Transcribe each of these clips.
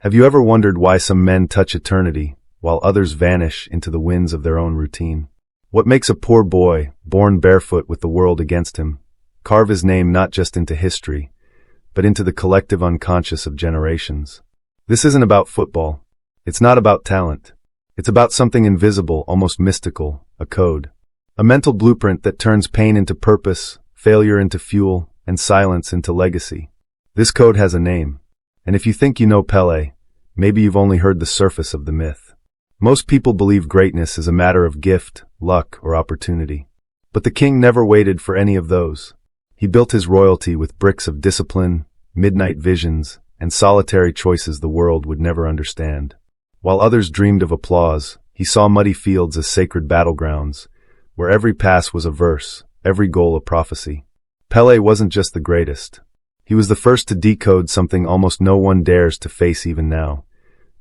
Have you ever wondered why some men touch eternity, while others vanish into the winds of their own routine? What makes a poor boy, born barefoot with the world against him, carve his name not just into history, but into the collective unconscious of generations? This isn't about football. It's not about talent. It's about something invisible, almost mystical, a code. A mental blueprint that turns pain into purpose, failure into fuel, and silence into legacy. This code has a name. And if you think you know Pelé, maybe you've only heard the surface of the myth. Most people believe greatness is a matter of gift, luck, or opportunity. But the king never waited for any of those. He built his royalty with bricks of discipline, midnight visions, and solitary choices the world would never understand. While others dreamed of applause, he saw muddy fields as sacred battlegrounds, where every pass was a verse, every goal a prophecy. Pelé wasn't just the greatest. He was the first to decode something almost no one dares to face even now,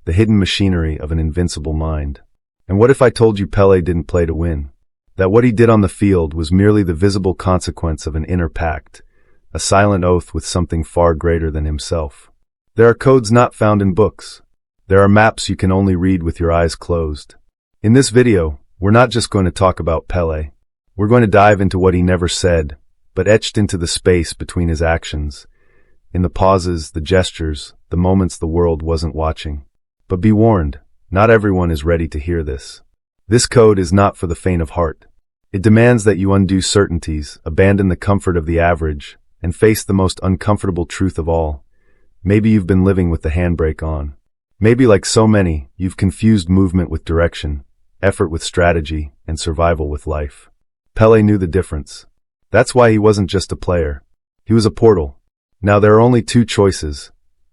the hidden machinery of an invincible mind. And what if I told you Pelé didn't play to win? That what he did on the field was merely the visible consequence of an inner pact, a silent oath with something far greater than himself. There are codes not found in books. There are maps you can only read with your eyes closed. In this video, we're not just going to talk about Pelé. We're going to dive into what he never said, but etched into the space between his actions, in the pauses, the gestures, the moments the world wasn't watching. But be warned, not everyone is ready to hear this. This code is not for the faint of heart. It demands that you undo certainties, abandon the comfort of the average, and face the most uncomfortable truth of all. Maybe you've been living with the handbrake on. Maybe, like so many, you've confused movement with direction, effort with strategy, and survival with life. Pelé knew the difference. That's why he wasn't just a player. He was a portal. Now there are only two choices.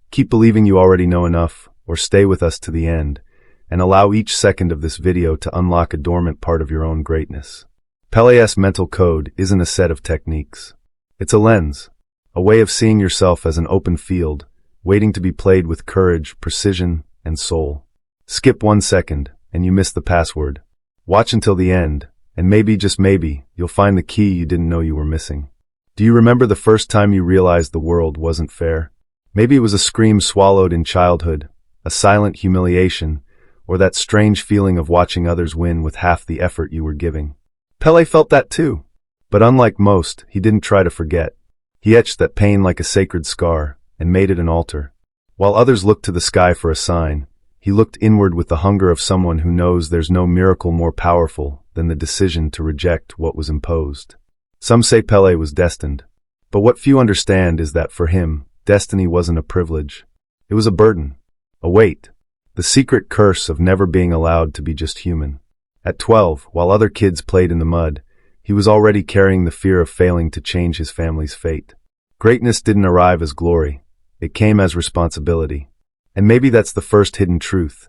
Keep believing you already know enough, or stay with us to the end, and allow each second of this video to unlock a dormant part of your own greatness. Pelé's mental code isn't a set of techniques. It's a lens, a way of seeing yourself as an open field, waiting to be played with courage, precision, and soul. Skip 1 second, and you miss the password. Watch until the end, and maybe, just maybe, you'll find the key you didn't know you were missing. Do you remember the first time you realized the world wasn't fair? Maybe it was a scream swallowed in childhood, a silent humiliation, or that strange feeling of watching others win with half the effort you were giving. Pelé felt that too. But unlike most, he didn't try to forget. He etched that pain like a sacred scar, and made it an altar. While others looked to the sky for a sign, he looked inward with the hunger of someone who knows there's no miracle more powerful than the decision to reject what was imposed. Some say Pelé was destined. But what few understand is that for him, destiny wasn't a privilege. It was a burden, a weight, the secret curse of never being allowed to be just human. At 12, while other kids played in the mud, he was already carrying the fear of failing to change his family's fate. Greatness didn't arrive as glory. It came as responsibility. And maybe that's the first hidden truth.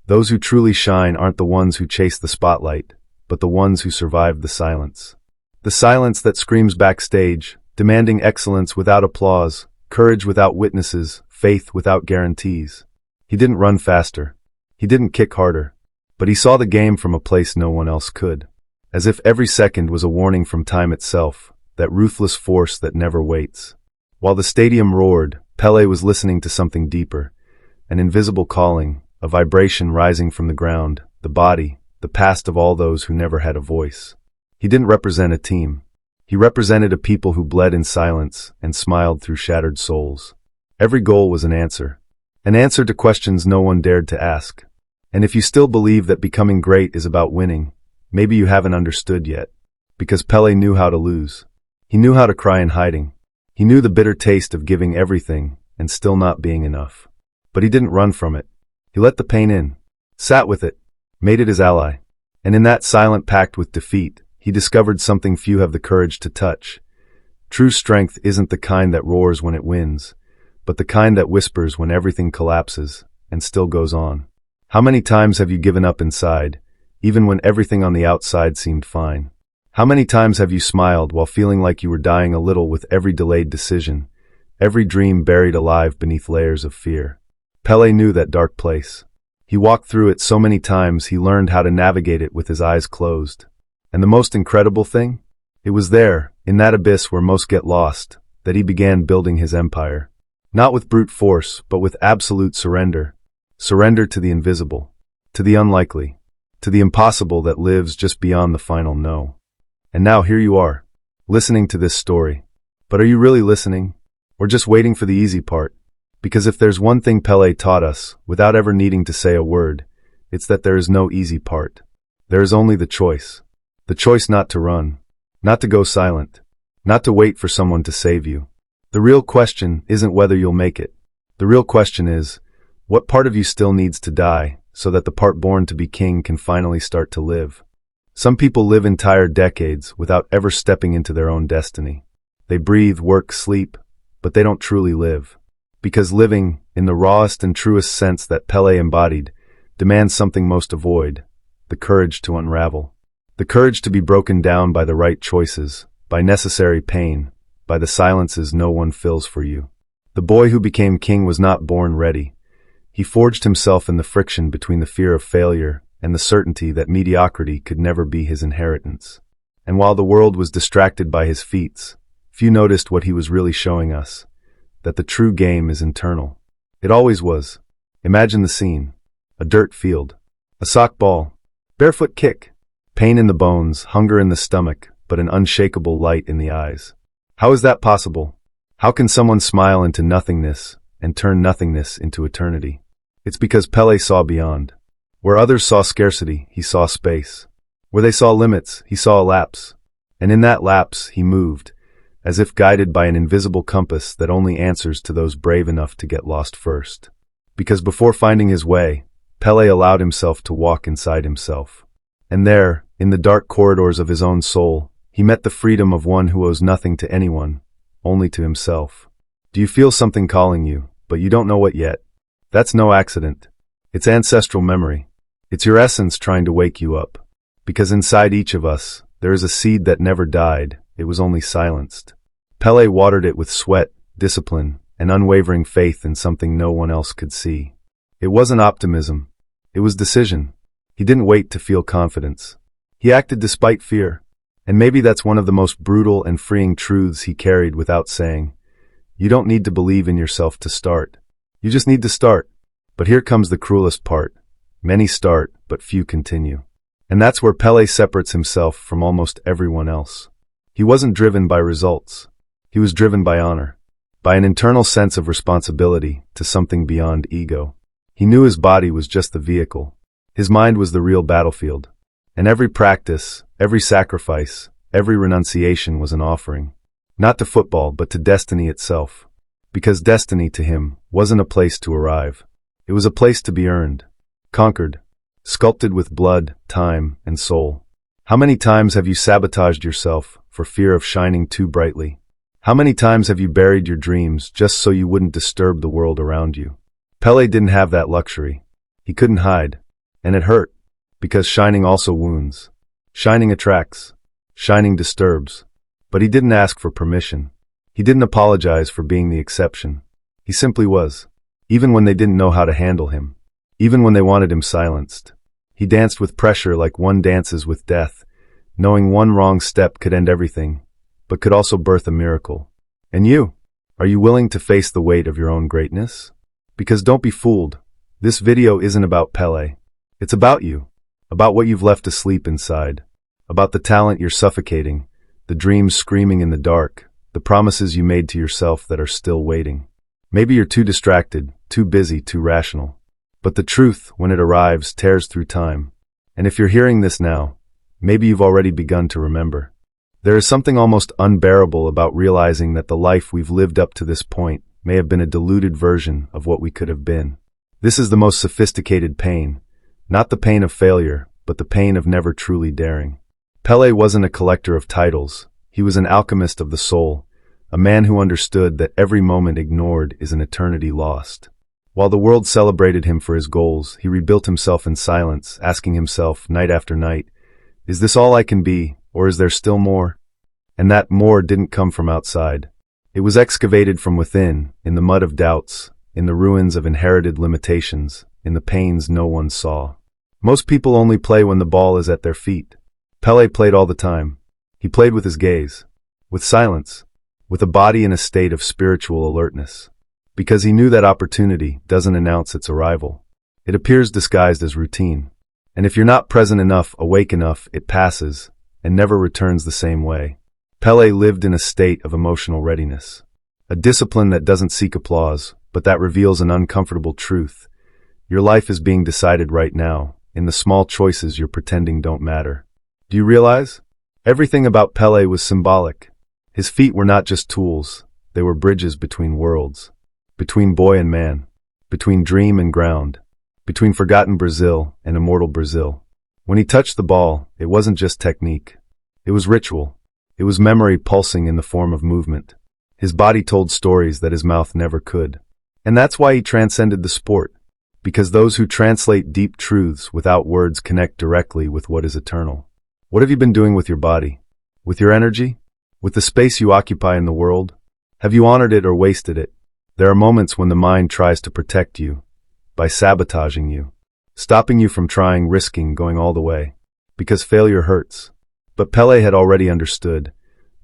Those who truly shine aren't the ones who chase the spotlight, but the ones who survive the silence. The silence that screams backstage, demanding excellence without applause, courage without witnesses, faith without guarantees. He didn't run faster. He didn't kick harder. But he saw the game from a place no one else could. As if every second was a warning from time itself, that ruthless force that never waits. While the stadium roared, Pelé was listening to something deeper. An invisible calling, a vibration rising from the ground, the body, the past of all those who never had a voice. He didn't represent a team. He represented a people who bled in silence and smiled through shattered souls. Every goal was an answer to questions no one dared to ask. And if you still believe that becoming great is about winning, maybe you haven't understood yet. Because Pelé knew how to lose. He knew how to cry in hiding. He knew the bitter taste of giving everything and still not being enough. But he didn't run from it. He let the pain in, sat with it, made it his ally. And in that silent pact with defeat, he discovered something few have the courage to touch. True strength isn't the kind that roars when it wins, but the kind that whispers when everything collapses and still goes on. How many times have you given up inside, even when everything on the outside seemed fine? How many times have you smiled while feeling like you were dying a little with every delayed decision, every dream buried alive beneath layers of fear? Pelé knew that dark place. He walked through it so many times he learned how to navigate it with his eyes closed. And the most incredible thing? It was there, in that abyss where most get lost, that he began building his empire. Not with brute force, but with absolute surrender, Surrender to the invisible, to the unlikely, to the impossible that lives just beyond the final no. And now here you are, listening to this story. But are you really listening? Or just waiting for the easy part? Because if there's one thing Pelé taught us, without ever needing to say a word, it's that there is no easy part. There is only the choice. The choice not to run, not to go silent, not to wait for someone to save you. The real question isn't whether you'll make it. The real question is, what part of you still needs to die so that the part born to be king can finally start to live? Some people live entire decades without ever stepping into their own destiny. They breathe, work, sleep, but they don't truly live. Because living, in the rawest and truest sense that Pelé embodied, demands something most avoid: the courage to unravel. The courage to be broken down by the right choices, by necessary pain, by the silences no one fills for you. The boy who became king was not born ready. He forged himself in the friction between the fear of failure and the certainty that mediocrity could never be his inheritance. And while the world was distracted by his feats, few noticed what he was really showing us: that the true game is internal. It always was. Imagine the scene: a dirt field, a sock ball, barefoot kick, pain in the bones, hunger in the stomach, but an unshakable light in the eyes. How is that possible? How can someone smile into nothingness and turn nothingness into eternity? It's because Pelé saw beyond. Where others saw scarcity, he saw space. Where they saw limits, he saw a lapse. And in that lapse, he moved, as if guided by an invisible compass that only answers to those brave enough to get lost first. Because before finding his way, Pelé allowed himself to walk inside himself. And there, in the dark corridors of his own soul, he met the freedom of one who owes nothing to anyone, only to himself. Do you feel something calling you, but you don't know what yet? That's no accident. It's ancestral memory. It's your essence trying to wake you up. Because inside each of us, there is a seed that never died, it was only silenced. Pelé watered it with sweat, discipline, and unwavering faith in something no one else could see. It wasn't optimism. It was decision. He didn't wait to feel confidence. He acted despite fear. And maybe that's one of the most brutal and freeing truths he carried without saying. You don't need to believe in yourself to start. You just need to start. But here comes the cruelest part. Many start, but few continue. And that's where Pelé separates himself from almost everyone else. He wasn't driven by results. He was driven by honor, by an internal sense of responsibility to something beyond ego. He knew his body was just the vehicle. His mind was the real battlefield. And every practice, every sacrifice, every renunciation was an offering. Not to football, but to destiny itself. Because destiny to him wasn't a place to arrive. It was a place to be earned, conquered, sculpted with blood, time, and soul. How many times have you sabotaged yourself for fear of shining too brightly? How many times have you buried your dreams just so you wouldn't disturb the world around you? Pelé didn't have that luxury. He couldn't hide. And it hurt. Because shining also wounds. Shining attracts. Shining disturbs. But he didn't ask for permission. He didn't apologize for being the exception. He simply was. Even when they didn't know how to handle him. Even when they wanted him silenced. He danced with pressure like one dances with death, knowing one wrong step could end everything, but could also birth a miracle. And you? Are you willing to face the weight of your own greatness? Because don't be fooled. This video isn't about Pelé. It's about you. About what you've left asleep inside. About the talent you're suffocating, the dreams screaming in the dark, the promises you made to yourself that are still waiting. Maybe you're too distracted, too busy, too rational. But the truth, when it arrives, tears through time. And if you're hearing this now, maybe you've already begun to remember. There is something almost unbearable about realizing that the life we've lived up to this point may have been a diluted version of what we could have been. This is the most sophisticated pain. Not the pain of failure, but the pain of never truly daring. Pelé wasn't a collector of titles. He was an alchemist of the soul, a man who understood that every moment ignored is an eternity lost. While the world celebrated him for his goals, he rebuilt himself in silence, asking himself night after night, is this all I can be, or is there still more? And that more didn't come from outside. It was excavated from within, in the mud of doubts, in the ruins of inherited limitations, in the pains no one saw. Most people only play when the ball is at their feet. Pelé played all the time. He played with his gaze, with silence, with a body in a state of spiritual alertness. Because he knew that opportunity doesn't announce its arrival. It appears disguised as routine. And if you're not present enough, awake enough, it passes, and never returns the same way. Pelé lived in a state of emotional readiness. A discipline that doesn't seek applause, but that reveals an uncomfortable truth. Your life is being decided right now, in the small choices you're pretending don't matter. Do you realize? Everything about Pelé was symbolic. His feet were not just tools, they were bridges between worlds. Between boy and man. Between dream and ground. Between forgotten Brazil and immortal Brazil. When he touched the ball, it wasn't just technique. It was ritual. It was memory pulsing in the form of movement. His body told stories that his mouth never could. And that's why he transcended the sport. Because those who translate deep truths without words connect directly with what is eternal. What have you been doing with your body? With your energy? With the space you occupy in the world? Have you honored it or wasted it? There are moments when the mind tries to protect you, by sabotaging you, stopping you from trying, risking, going all the way. Because failure hurts. But Pelé had already understood.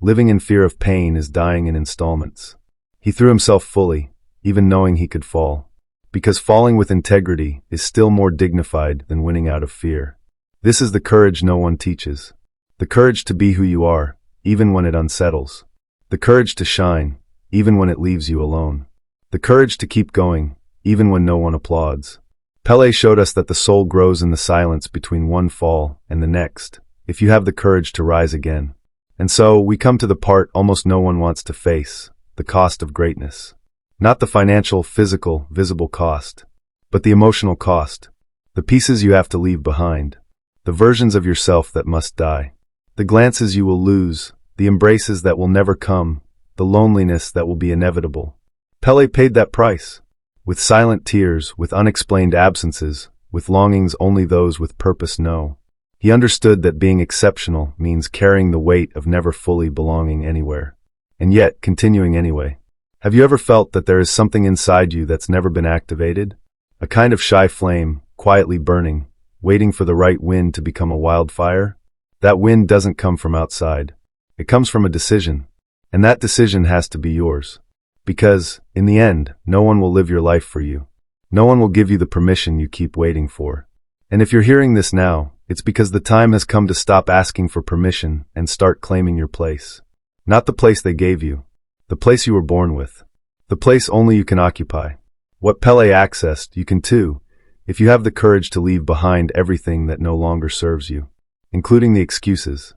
Living in fear of pain is dying in installments. He threw himself fully, even knowing he could fall. Because falling with integrity is still more dignified than winning out of fear. This is the courage no one teaches. The courage to be who you are, even when it unsettles. The courage to shine, even when it leaves you alone. The courage to keep going, even when no one applauds. Pelé showed us that the soul grows in the silence between one fall and the next, if you have the courage to rise again. And so, we come to the part almost no one wants to face, the cost of greatness. Not the financial, physical, visible cost, but the emotional cost. The pieces you have to leave behind. The versions of yourself that must die. The glances you will lose, the embraces that will never come, the loneliness that will be inevitable. Pelé paid that price. With silent tears, with unexplained absences, with longings only those with purpose know. He understood that being exceptional means carrying the weight of never fully belonging anywhere. And yet, continuing anyway. Have you ever felt that there is something inside you that's never been activated? A kind of shy flame, quietly burning, waiting for the right wind to become a wildfire? That wind doesn't come from outside. It comes from a decision. And that decision has to be yours. Because, in the end, no one will live your life for you. No one will give you the permission you keep waiting for. And if you're hearing this now, it's because the time has come to stop asking for permission and start claiming your place. Not the place they gave you. The place you were born with. The place only you can occupy. What Pelé accessed, you can too, if you have the courage to leave behind everything that no longer serves you, including the excuses.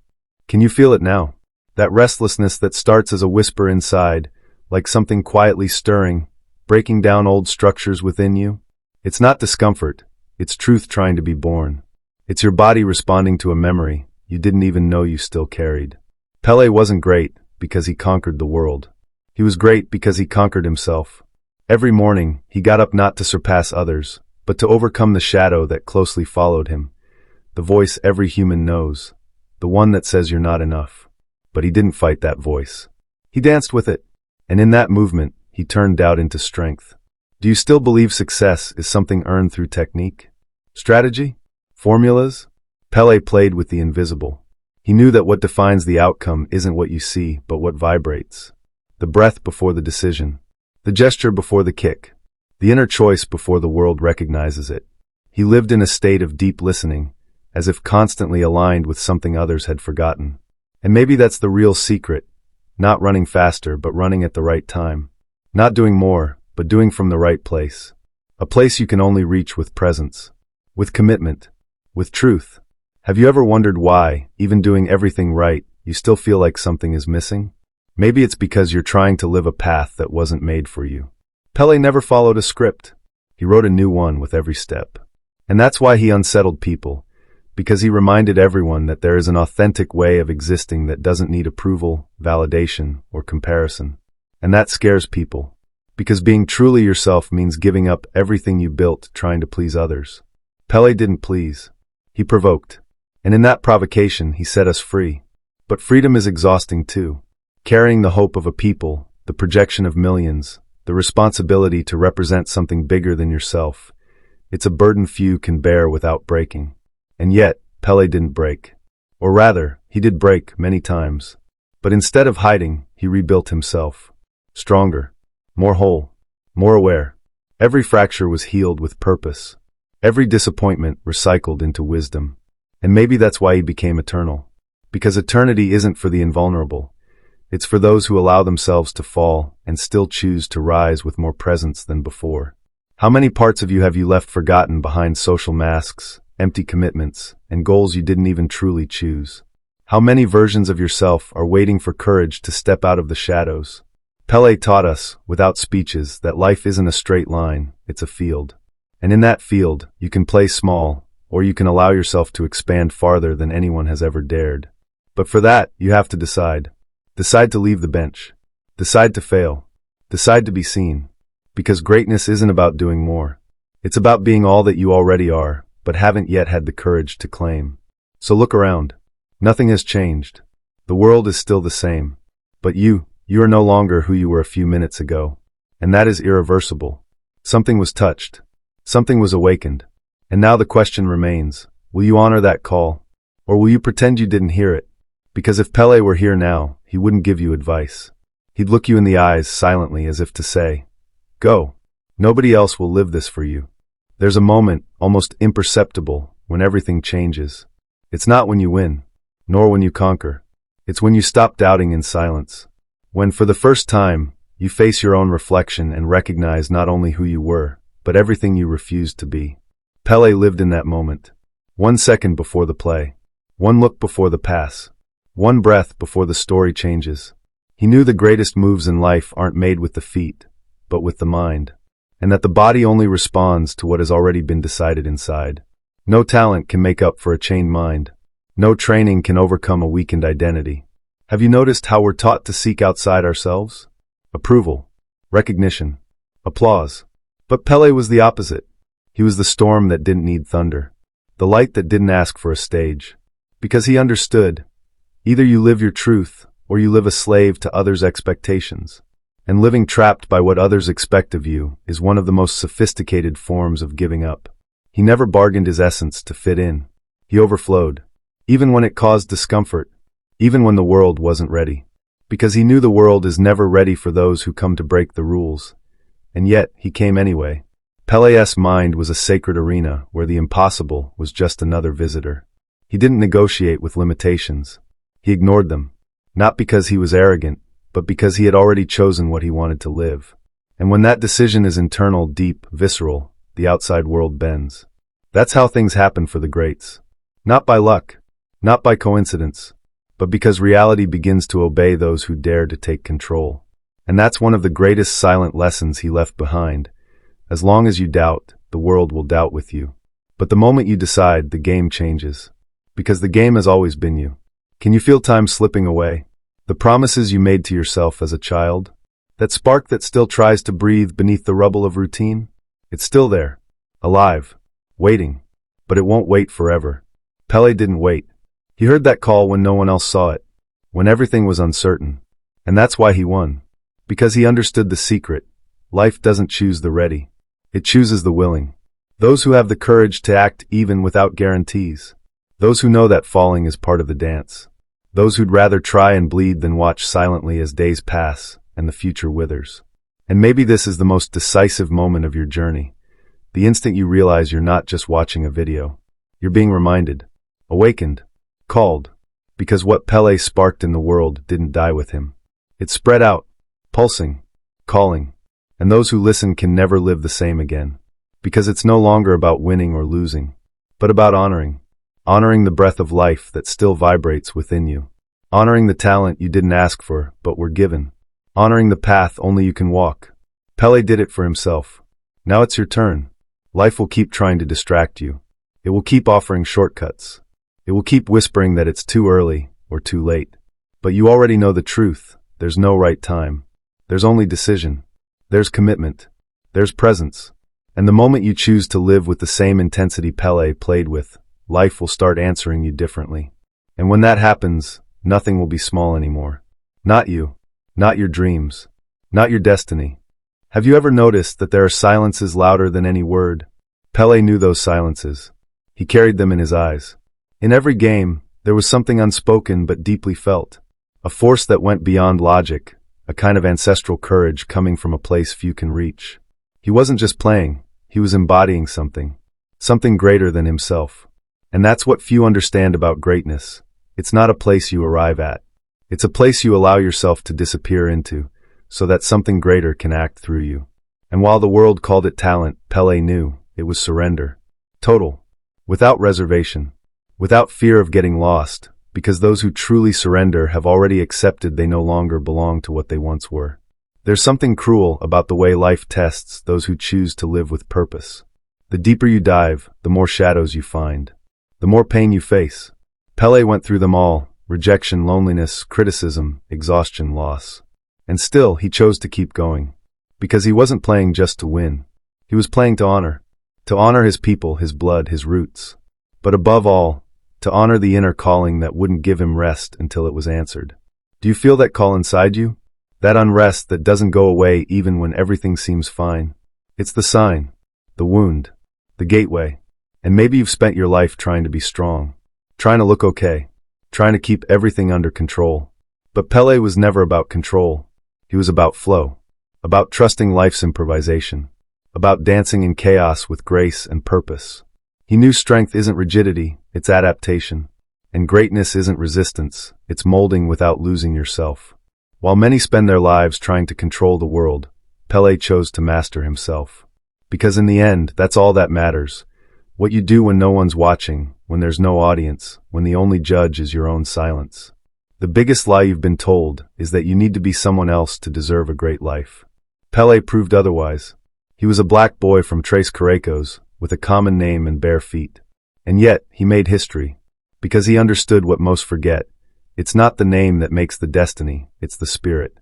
Can you feel it now? That restlessness that starts as a whisper inside, like something quietly stirring, breaking down old structures within you? It's not discomfort, it's truth trying to be born. It's your body responding to a memory you didn't even know you still carried. Pelé wasn't great because he conquered the world. He was great because he conquered himself. Every morning, he got up not to surpass others, but to overcome the shadow that closely followed him. The voice every human knows. The one that says you're not enough. But he didn't fight that voice. He danced with it. And in that movement, he turned doubt into strength. Do you still believe success is something earned through technique? Strategy? Formulas? Pelé played with the invisible. He knew that what defines the outcome isn't what you see, but what vibrates. The breath before the decision. The gesture before the kick. The inner choice before the world recognizes it. He lived in a state of deep listening, as if constantly aligned with something others had forgotten. And maybe that's the real secret. Not running faster, but running at the right time. Not doing more, but doing from the right place. A place you can only reach with presence. With commitment. With truth. Have you ever wondered why, even doing everything right, you still feel like something is missing? Maybe it's because you're trying to live a path that wasn't made for you. Pelé never followed a script. He wrote a new one with every step. And that's why he unsettled people. Because he reminded everyone that there is an authentic way of existing that doesn't need approval, validation, or comparison. And that scares people. Because being truly yourself means giving up everything you built trying to please others. Pelé didn't please. He provoked. And in that provocation, he set us free. But freedom is exhausting too. Carrying the hope of a people, the projection of millions, the responsibility to represent something bigger than yourself. It's a burden few can bear without breaking. And yet, Pelé didn't break. Or rather, he did break many times. But instead of hiding, he rebuilt himself. Stronger, more whole, more aware. Every fracture was healed with purpose. Every disappointment recycled into wisdom. And maybe that's why he became eternal. Because eternity isn't for the invulnerable. It's for those who allow themselves to fall and still choose to rise with more presence than before. How many parts of you have you left forgotten behind social masks, empty commitments, and goals you didn't even truly choose? How many versions of yourself are waiting for courage to step out of the shadows? Pelé taught us, without speeches, that life isn't a straight line, it's a field. And in that field, you can play small, or you can allow yourself to expand farther than anyone has ever dared. But for that, you have to decide. Decide to leave the bench. Decide to fail. Decide to be seen. Because greatness isn't about doing more. It's about being all that you already are, but haven't yet had the courage to claim. So look around. Nothing has changed. The world is still the same. But you are no longer who you were a few minutes ago. And that is irreversible. Something was touched. Something was awakened. And now the question remains, will you honor that call? Or will you pretend you didn't hear it? Because if Pelé were here now, he wouldn't give you advice. He'd look you in the eyes silently as if to say, go. Nobody else will live this for you. There's a moment, almost imperceptible, when everything changes. It's not when you win, nor when you conquer. It's when you stop doubting in silence. When, for the first time, you face your own reflection and recognize not only who you were, but everything you refused to be. Pelé lived in that moment. 1 second before the play. 1 look before the pass. 1 breath before the story changes. He knew the greatest moves in life aren't made with the feet, but with the mind. And that the body only responds to what has already been decided inside. No talent can make up for a chained mind. No training can overcome a weakened identity. Have you noticed how we're taught to seek outside ourselves? Approval, recognition, applause. But Pelé was the opposite. He was the storm that didn't need thunder. The light that didn't ask for a stage. Because he understood, either you live your truth, or you live a slave to others' expectations. And living trapped by what others expect of you is one of the most sophisticated forms of giving up. He never bargained his essence to fit in. He overflowed. Even when it caused discomfort. Even when the world wasn't ready. Because he knew the world is never ready for those who come to break the rules. And yet, he came anyway. Pelé's mind was a sacred arena where the impossible was just another visitor. He didn't negotiate with limitations. He ignored them. Not because he was arrogant, but because he had already chosen what he wanted to live. And when that decision is internal, deep, visceral, the outside world bends. That's how things happen for the greats. Not by luck, not by coincidence, but because reality begins to obey those who dare to take control. And that's one of the greatest silent lessons he left behind. As long as you doubt, the world will doubt with you. But the moment you decide, the game changes. Because the game has always been you. Can you feel time slipping away? The promises you made to yourself as a child? That spark that still tries to breathe beneath the rubble of routine? It's still there. Alive. Waiting. But it won't wait forever. Pelé didn't wait. He heard that call when no one else saw it. When everything was uncertain. And that's why he won. Because he understood the secret. Life doesn't choose the ready. It chooses the willing. Those who have the courage to act even without guarantees. Those who know that falling is part of the dance. Those who'd rather try and bleed than watch silently as days pass and the future withers. And maybe this is the most decisive moment of your journey. The instant you realize you're not just watching a video. You're being reminded, awakened, called. Because what Pelé sparked in the world didn't die with him. It spread out, pulsing, calling. And those who listen can never live the same again. Because it's no longer about winning or losing, but about honoring. Honoring the breath of life that still vibrates within you. Honoring the talent you didn't ask for, but were given. Honoring the path only you can walk. Pelé did it for himself. Now it's your turn. Life will keep trying to distract you. It will keep offering shortcuts. It will keep whispering that it's too early or too late. But you already know the truth. There's no right time. There's only decision. There's commitment. There's presence. And the moment you choose to live with the same intensity Pelé played with, life will start answering you differently. And when that happens, nothing will be small anymore. Not you. Not your dreams. Not your destiny. Have you ever noticed that there are silences louder than any word? Pelé knew those silences. He carried them in his eyes. In every game, there was something unspoken but deeply felt. A force that went beyond logic, a kind of ancestral courage coming from a place few can reach. He wasn't just playing, he was embodying something. something greater than himself. And that's what few understand about greatness. It's not a place you arrive at. It's a place you allow yourself to disappear into, so that something greater can act through you. And while the world called it talent, Pelé knew it was surrender. Total. Without reservation. Without fear of getting lost, because those who truly surrender have already accepted they no longer belong to what they once were. There's something cruel about the way life tests those who choose to live with purpose. The deeper you dive, the more shadows you find. The more pain you face. Pelé went through them all: rejection, loneliness, criticism, exhaustion, loss. And still, he chose to keep going. Because he wasn't playing just to win. He was playing to honor. To honor his people, his blood, his roots. But above all, to honor the inner calling that wouldn't give him rest until it was answered. Do you feel that call inside you? That unrest that doesn't go away even when everything seems fine? It's the sign, the wound, the gateway. And maybe you've spent your life trying to be strong, trying to look okay, trying to keep everything under control. But Pelé was never about control. He was about flow, about trusting life's improvisation, about dancing in chaos with grace and purpose. He knew strength isn't rigidity, it's adaptation. And greatness isn't resistance, it's molding without losing yourself. While many spend their lives trying to control the world, Pelé chose to master himself. Because in the end, that's all that matters. What you do when no one's watching, when there's no audience, when the only judge is your own silence. The biggest lie you've been told is that you need to be someone else to deserve a great life. Pelé proved otherwise. He was a black boy from Tres Carricos, with a common name and bare feet. And yet, he made history. Because he understood what most forget. It's not the name that makes the destiny, it's the spirit.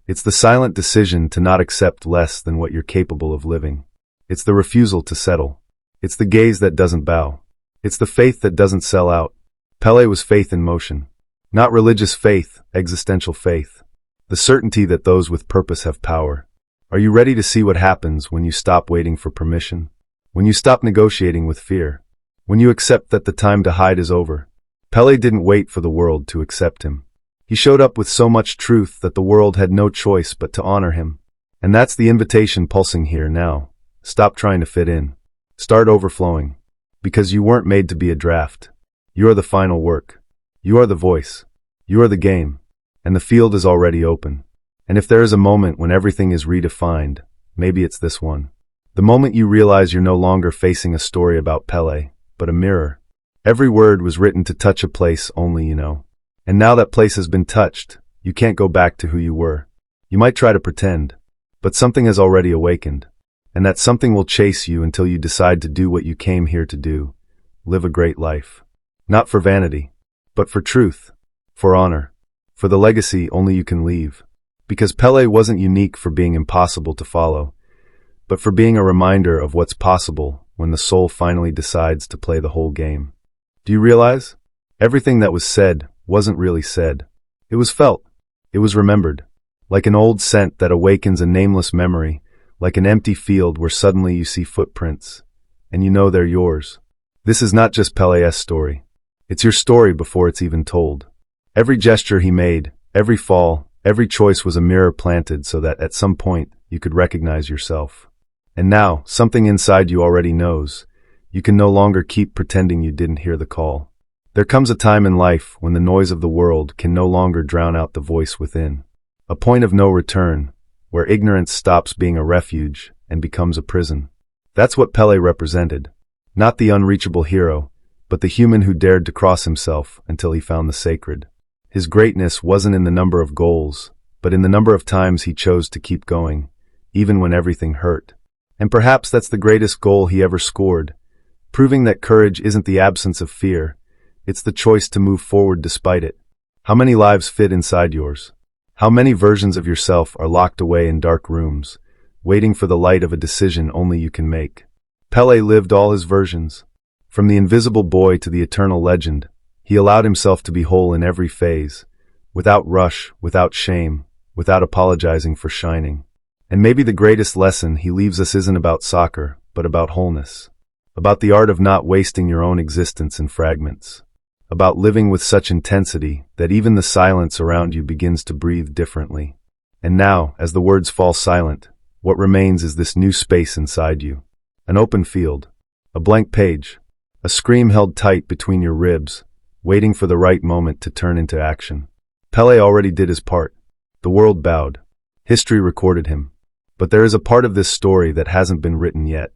It's the silent decision to not accept less than what you're capable of living. It's the refusal to settle. It's the gaze that doesn't bow. It's the faith that doesn't sell out. Pelé was faith in motion. Not religious faith, existential faith. The certainty that those with purpose have power. Are you ready to see what happens when you stop waiting for permission? When you stop negotiating with fear? When you accept that the time to hide is over? Pelé didn't wait for the world to accept him. He showed up with so much truth that the world had no choice but to honor him. And that's the invitation pulsing here now. Stop trying to fit in. Start overflowing. Because you weren't made to be a draft. You are the final work. You are the voice. You are the game. And the field is already open. And if there is a moment when everything is redefined, maybe it's this one. The moment you realize you're no longer facing a story about Pelé, but a mirror. Every word was written to touch a place only you know. And now that place has been touched, you can't go back to who you were. You might try to pretend, but something has already awakened. And that something will chase you until you decide to do what you came here to do. Live a great life. Not for vanity, but for truth, for honor, for the legacy only you can leave. Because Pelé wasn't unique for being impossible to follow, but for being a reminder of what's possible when the soul finally decides to play the whole game. Do you realize? Everything that was said wasn't really said. It was felt. It was remembered. Like an old scent that awakens a nameless memory, like an empty field where suddenly you see footprints, and you know they're yours. This is not just Pelé's story. It's your story before it's even told. Every gesture he made, every fall, every choice was a mirror planted so that at some point you could recognize yourself. And now, something inside you already knows. You can no longer keep pretending you didn't hear the call. There comes a time in life when the noise of the world can no longer drown out the voice within. A point of no return, where ignorance stops being a refuge and becomes a prison. That's what Pelé represented. Not the unreachable hero, but the human who dared to cross himself until he found the sacred. His greatness wasn't in the number of goals, but in the number of times he chose to keep going, even when everything hurt. And perhaps that's the greatest goal he ever scored, proving that courage isn't the absence of fear, it's the choice to move forward despite it. How many lives fit inside yours? How many versions of yourself are locked away in dark rooms, waiting for the light of a decision only you can make? Pelé lived all his versions. From the invisible boy to the eternal legend, he allowed himself to be whole in every phase, without rush, without shame, without apologizing for shining. And maybe the greatest lesson he leaves us isn't about soccer, but about wholeness. About the art of not wasting your own existence in fragments. About living with such intensity that even the silence around you begins to breathe differently. And now, as the words fall silent, what remains is this new space inside you. An open field. A blank page. A scream held tight between your ribs, waiting for the right moment to turn into action. Pelé already did his part. The world bowed. History recorded him. But there is a part of this story that hasn't been written yet.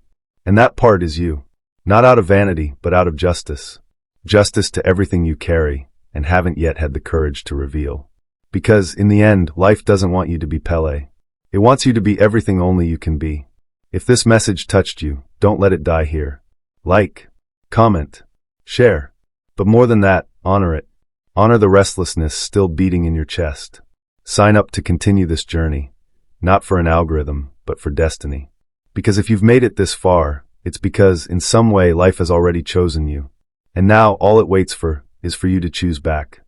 And that part is you. Not out of vanity, but out of justice. Justice to everything you carry and haven't yet had the courage to reveal. Because, in the end, life doesn't want you to be Pelé. It wants you to be everything only you can be. If this message touched you, don't let it die here. Like, comment, share. But more than that, honor it. Honor the restlessness still beating in your chest. Sign up to continue this journey, not for an algorithm, but for destiny. Because if you've made it this far, it's because, in some way, life has already chosen you. And now, all it waits for is for you to choose back.